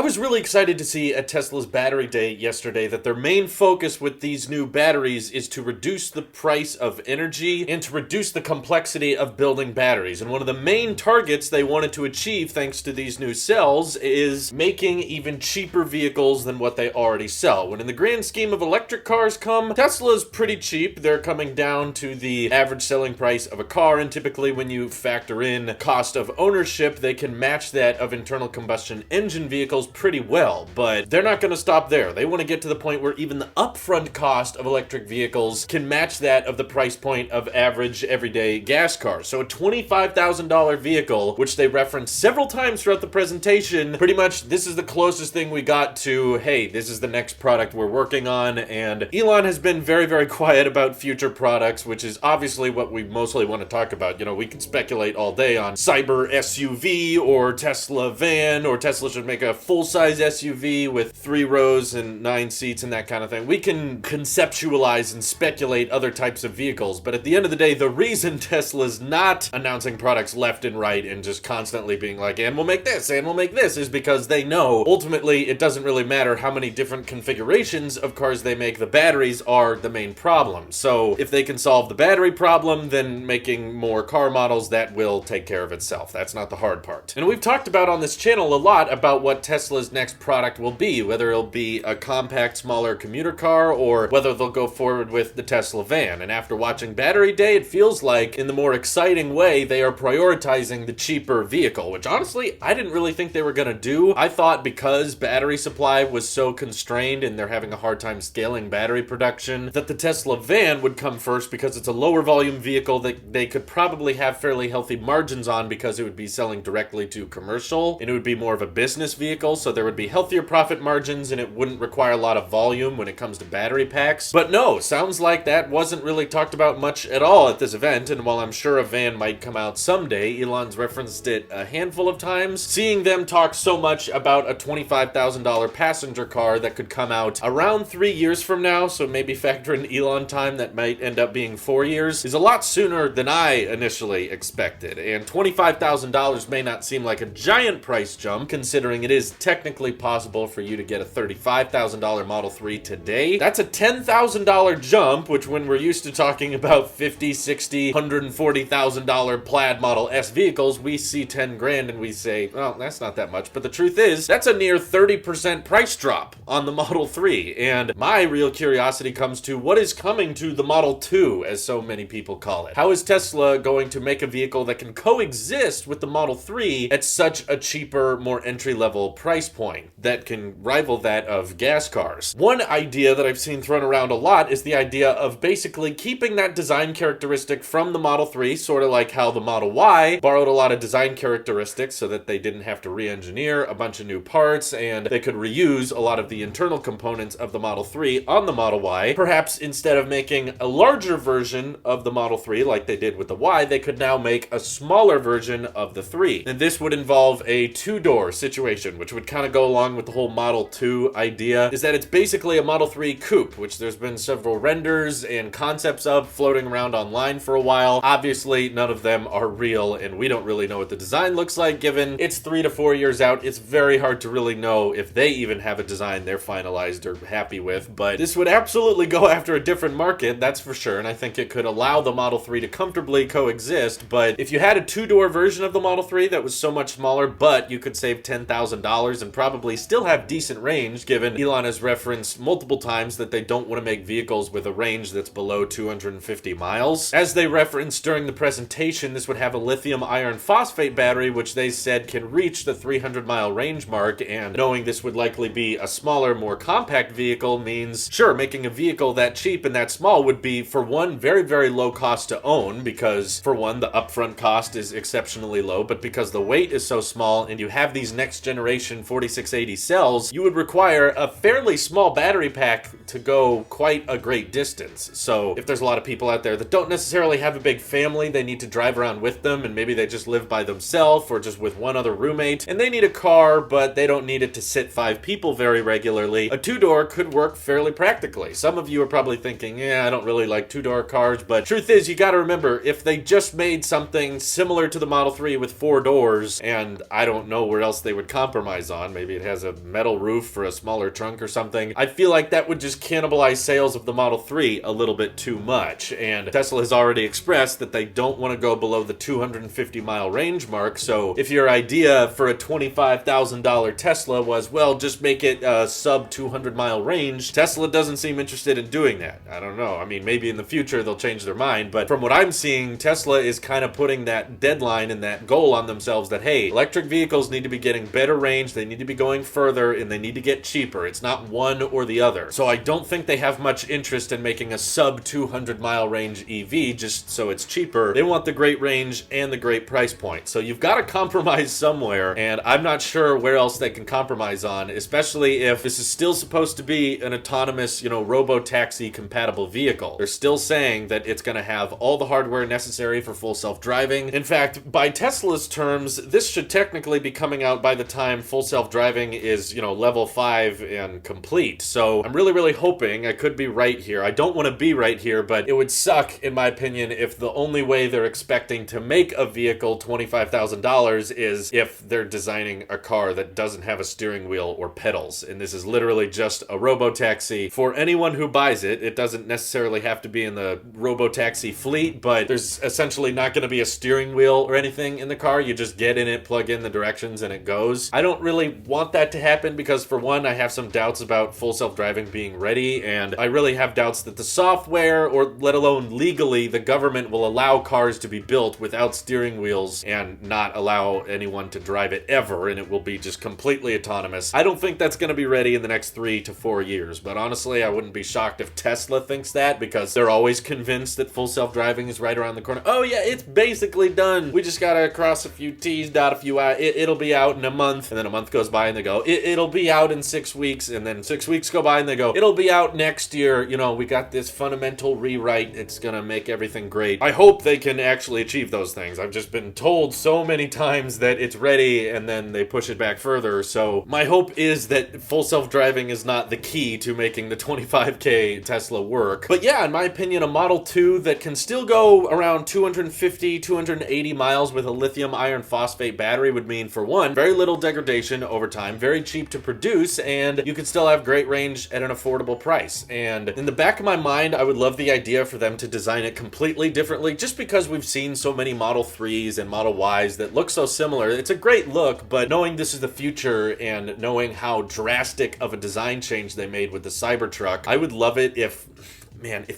was really excited to see at Tesla's Battery Day yesterday that their main focus with these new batteries is to reduce the price of energy and to reduce the complexity of building batteries. And one of the main targets they wanted to achieve thanks to these new cells is making even cheaper vehicles than what they already sell. When in the grand scheme of electric cars come, Tesla's pretty cheap. They're coming down to the average selling price of a car, and typically when you factor in cost of ownership, they can match that of internal combustion engine vehicles pretty well. But they're not going to stop there. They want to get to the point where even the upfront cost of electric vehicles can match that of the price point of average everyday gas cars. So a $25,000 vehicle, which they reference several times throughout the presentation, pretty much this is the closest thing we got to, hey, this is the next product we're working on. And Elon has been very, very quiet about future products, which is obviously what we mostly want to talk about. You know, we can speculate all day on Cyber SUV or Tesla van, or Tesla should make a full-size SUV with 3 rows and 9 seats and that kind of thing. We can conceptualize and speculate other types of vehicles, but at the end of the day, the reason Tesla's not announcing products left and right and just constantly being like, and we'll make this, and we'll make this, is because they know ultimately it doesn't really matter how many different configurations of cars they make, the batteries are the main problem. So if they can solve the battery problem, then making more car models, that will take care of itself. That's not the hard part. And we've talked about on this channel a lot about what Tesla's next product will be, whether it'll be a compact, smaller commuter car, or whether they'll go forward with the Tesla van. And after watching Battery Day, it feels like, in the more exciting way, they are prioritizing the cheaper vehicle, which honestly, I didn't really think they were gonna do. I thought because battery supply was so constrained and they're having a hard time scaling battery production, that the Tesla van would come first because it's a lower volume vehicle that they could probably have fairly healthy margins on because it would be selling directly to commercial, and it would be more of a business vehicle, so there would be healthier profit margins and it wouldn't require a lot of volume when it comes to battery packs. But no, sounds like that wasn't really talked about much at all at this event, and while I'm sure a van might come out someday, Elon's referenced it a handful of times. Seeing them talk so much about a $25,000 passenger car that could come out around 3 years from now, so maybe factor in Elon time, that might end up being 4 years, is a lot sooner than I initially expected. And $25,000 may not seem like a giant price jump, considering it is technically possible for you to get a $35,000 Model 3 today. That's a $10,000 jump, which when we're used to talking about $50, $60, $140,000 Plaid Model S vehicles, we see 10 grand and we say, well, that's not that much. But the truth is, that's a near 30% price drop on the Model 3. And my real curiosity comes to what is coming to the Model 2, as so many people call it. How is Tesla going to make a vehicle that can coexist with the Model 3 at such a cheaper, more entry-level price point that can rival that of gas cars? One idea that I've seen thrown around a lot is the idea of basically keeping that design characteristic from the Model 3, sort of like how the Model Y borrowed a lot of design characteristics so that they didn't have to re-engineer a bunch of new parts and they could reuse a lot of the internal components of the Model 3 on the Model Y. Perhaps instead of making a larger version of the Model 3 like they did with the Y, they could now make a smaller version of the 3. And this would involve a 2-door situation, which would kind of go along with the whole Model 2 idea, is that it's basically a Model 3 coupe, which there's been several renders and concepts of floating around online for a while. Obviously, none of them are real, and we don't really know what the design looks like, given it's 3 to 4 years out. It's very hard to really know if they even have a design they're finalized or happy with, but this would absolutely go after a different market, that's for sure, and I think it could allow the Model 3 to comfortably coexist. But if you had a 2-door version of the Model 3 that was so much smaller, but you could save $10,000 and probably still have decent range, given Elon has referenced multiple times that they don't want to make vehicles with a range that's below 250 miles. As they referenced during the presentation, this would have a lithium iron phosphate battery, which they said can reach the 300-mile range mark, and knowing this would likely be a smaller, more compact vehicle means, sure, making a vehicle that cheap and that small would be, for one, very, very low cost to own, because, for one, the upfront cost is exceptionally low, but because the weight is so small and you have these next generation 4680 cells, you would require a fairly small battery pack to go quite a great distance. So if there's a lot of people out there that don't necessarily have a big family, they need to drive around with them, and maybe they just live by themselves or just with one other roommate, and they need a car, but they don't need it to sit 5 people very regularly, a 2-door could work fairly practically. Some of you are probably thinking, yeah, I don't really like 2-door cars, but truth is, you gotta remember, if they just made something similar to the Model 3 with 4 doors, and I don't know where else they would compromise on. Maybe it has a metal roof for a smaller trunk or something. I feel like that would just cannibalize sales of the Model 3 a little bit too much. And Tesla has already expressed that they don't want to go below the 250-mile range mark. So if your idea for a $25,000 Tesla was, well, just make it a sub 200-mile range, Tesla doesn't seem interested in doing that. I don't know. I mean, maybe in the future they'll change their mind. But from what I'm seeing, Tesla is kind of putting that deadline and that goal on themselves that, hey, electric vehicles need to be getting better range, they need to be going further, and they need to get cheaper. It's not one or the other. So I don't think they have much interest in making a sub 200-mile range EV just so it's cheaper. They want the great range and the great price point. So you've got to compromise somewhere, and I'm not sure where else they can compromise on, especially if this is still supposed to be an autonomous, robo-taxi compatible vehicle. They're still saying that it's going to have all the hardware necessary for full self-driving. In fact, by Tesla's terms, this should technically be coming out by the time full self-driving is, level 5 and complete. So I'm really, really hoping I could be right here. I don't want to be right here, but it would suck, in my opinion, if the only way they're expecting to make a vehicle $25,000 is if they're designing a car that doesn't have a steering wheel or pedals. And this is literally just a robo-taxi for anyone who buys it. It doesn't necessarily have to be in the robo-taxi fleet, but there's essentially not going to be a steering wheel or anything in the car. You just get in it, plug in the directions, and it goes. I don't really want that to happen because, for one, I have some doubts about full self-driving being ready, and I really have doubts that the software, or let alone legally, the government will allow cars to be built without steering wheels and not allow anyone to drive it ever, and it will be just completely autonomous. I don't think that's going to be ready in the next 3 to 4 years, but honestly, I wouldn't be shocked if Tesla thinks that, because they're always convinced that full self-driving is right around the corner. Oh yeah, it's basically done. We just gotta cross a few T's, dot a few I's. It'll be out in a month, and then a month goes by and they go, it'll be out in 6 weeks, and then 6 weeks go by and they go, it'll be out next year. We got this fundamental rewrite. It's gonna make everything great. I hope they can actually achieve those things. I've just been told so many times that it's ready, and then they push it back further. So my hope is that full self-driving is not the key to making the 25K Tesla work. But yeah, in my opinion, a Model 2 that can still go around 250, 280 miles with a lithium iron phosphate battery would mean, for one, very little degradation over time, very cheap to produce, and you could still have great range at an affordable price. And in the back of my mind, I would love the idea for them to design it completely differently, just because we've seen so many Model 3s and Model Ys that look so similar. It's a great look, but knowing this is the future and knowing how drastic of a design change they made with the Cybertruck, I would love it if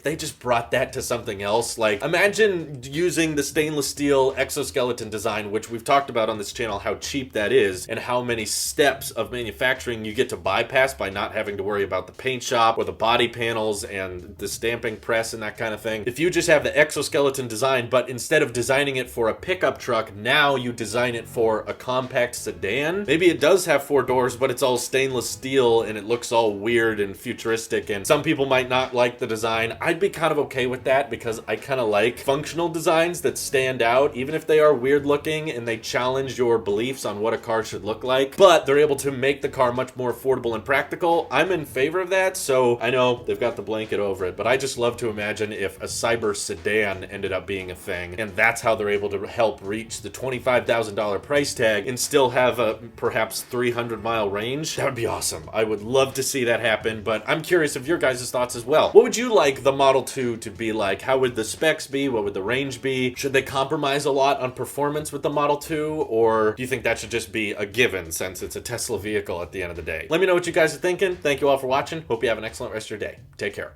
they just brought that to something else. Like, imagine using the stainless steel exoskeleton design, which we've talked about on this channel, how cheap that is, and how many steps of manufacturing you get to bypass by not having to worry about the paint shop or the body panels and the stamping press and that kind of thing. If you just have the exoskeleton design, but instead of designing it for a pickup truck, now you design it for a compact sedan. Maybe it does have 4 doors, but it's all stainless steel and it looks all weird and futuristic, and some people might not like the design. I'd be kind of okay with that because I kind of like functional designs that stand out, even if they are weird looking and they challenge your beliefs on what a car should look like, but they're able to make the car much more affordable and practical. I'm in favor of that. So I know they've got the blanket over it, but I just love to imagine if a cyber sedan ended up being a thing, and that's how they're able to help reach the $25,000 price tag and still have a perhaps 300-mile range. That would be awesome. I would love to see that happen, but I'm curious of your guys' thoughts as well. What would you like the Model 2 to be like? How would the specs be? What would the range be? Should they compromise a lot on performance with the Model 2, or do you think that should just be a given since it's a Tesla vehicle at the end of the day? Let me know what you guys are thinking. Thank you all for watching. Hope you have an excellent rest of your day. Take care.